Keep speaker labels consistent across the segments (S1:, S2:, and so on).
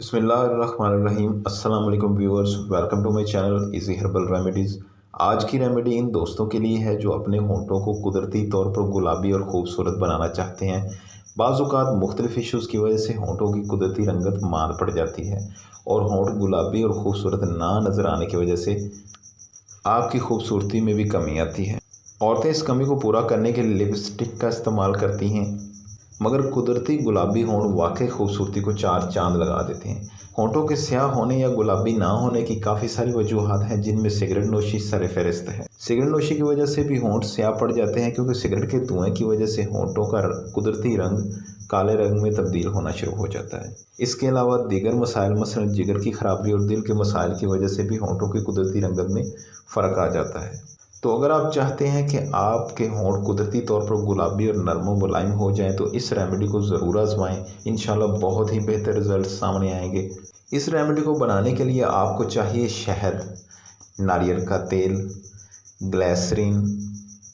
S1: बिस्मिल्लाहिर्रहमानिर्रहीम। अस्सलाम वालेकुम viewers, welcome to my channel easy herbal remedies. आज की रेमेडी इन दोस्तों के लिए है जो अपने होंठों को कुदरती तौर पर गुलाबी और ख़ूबसूरत बनाना चाहते हैं। बाज़-औक़ात मुख्तलिफ़ इश्यूज़ की वजह से होंठों की कुदरती रंगत मार पड़ जाती है और होंठ गुलाबी और ख़ूबसूरत ना नज़र आने की वजह से आपकी खूबसूरती में भी कमी आती है। औरतें इस कमी को पूरा करने के लिए लिपस्टिक का इस्तेमाल करती हैं, मगर कुदरती गुलाबी होंठ वाकई खूबसूरती को चार चांद लगा देते हैं। होंठों के स्याह होने या गुलाबी ना होने की काफ़ी सारी वजूहात हैं, जिनमें सिगरेट नोशी सरफ़हरिस्त है। सिगरेट नोशी की वजह से भी होंठ स्याह पड़ जाते हैं, क्योंकि सिगरेट के धुएं की वजह से होंठों का कुदरती रंग काले रंग में तब्दील होना शुरू हो जाता है। इसके अलावा दीगर मसाइल मसलन जिगर की खराबी और दिल के मसाइल की वजह से भी होंठों की कुदरती रंगत में फ़र्क आ जाता है। तो अगर आप चाहते हैं कि आपके होंठ कुदरती तौर पर गुलाबी और नरम व मुलायम हो जाएं, तो इस रेमेडी को ज़रूर आजमाएं। इंशाल्लाह बहुत ही बेहतर रिज़ल्ट सामने आएंगे। इस रेमेडी को बनाने के लिए आपको चाहिए शहद, नारियल का तेल, ग्लिसरीन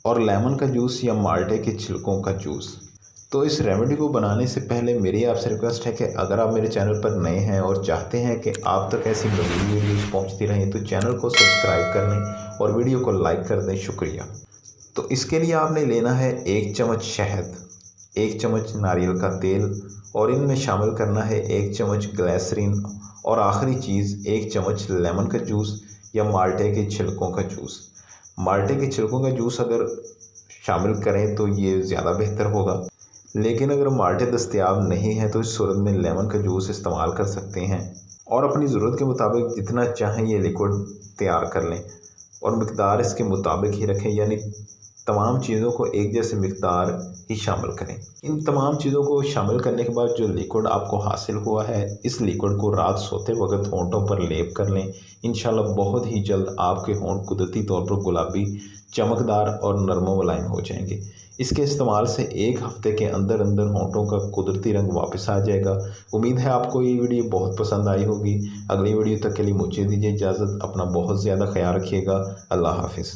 S1: और लेमन का जूस या माल्टे के छिलकों का जूस। तो इस रेमेडी को बनाने से पहले मेरी आपसे रिक्वेस्ट है कि अगर आप मेरे चैनल पर नए हैं और चाहते हैं कि आप तक ऐसी मज़ीद वीडियोज़ पहुंचती रहें, तो चैनल को सब्सक्राइब कर लें और वीडियो को लाइक कर दें। शुक्रिया। तो इसके लिए आपने लेना है 1 चम्मच शहद, 1 चम्मच नारियल का तेल और इनमें शामिल करना है 1 चम्मच ग्लिसरीन और आखिरी चीज़ 1 चम्मच लेमन का जूस या माल्टे के छिलकों का जूस। माल्टे के छिलकों का जूस अगर शामिल करें तो ये ज़्यादा बेहतर होगा, लेकिन अगर माल्टे दस्तयाब नहीं है तो इस सूरत में लेमन का जूस इस्तेमाल कर सकते हैं और अपनी ज़रूरत के मुताबिक जितना चाहें ये लिक्विड तैयार कर लें और मिकदार इसके मुताबिक ही रखें, यानी तमाम चीज़ों को एक जैसे मिकदार ही शामिल करें। इन तमाम चीज़ों को शामिल करने के बाद जो लिक्विड आपको हासिल हुआ है, इस लिक्विड को रात सोते वक्त होंठों पर लेप कर लें। इंशाल्लाह बहुत ही जल्द आपके होंठ कुदरती तौर पर गुलाबी, चमकदार और नरम मुलायम हो जाएंगे। इसके इस्तेमाल से 1 हफ़्ते के अंदर अंदर होंठों का कुदरती रंग वापस आ जाएगा। उम्मीद है आपको ये वीडियो बहुत पसंद आई होगी। अगली वीडियो तक के लिए मुझे दीजिए इजाज़त। अपना बहुत ज़्यादा ख्याल रखिएगा। अल्लाह हाफ़िज़।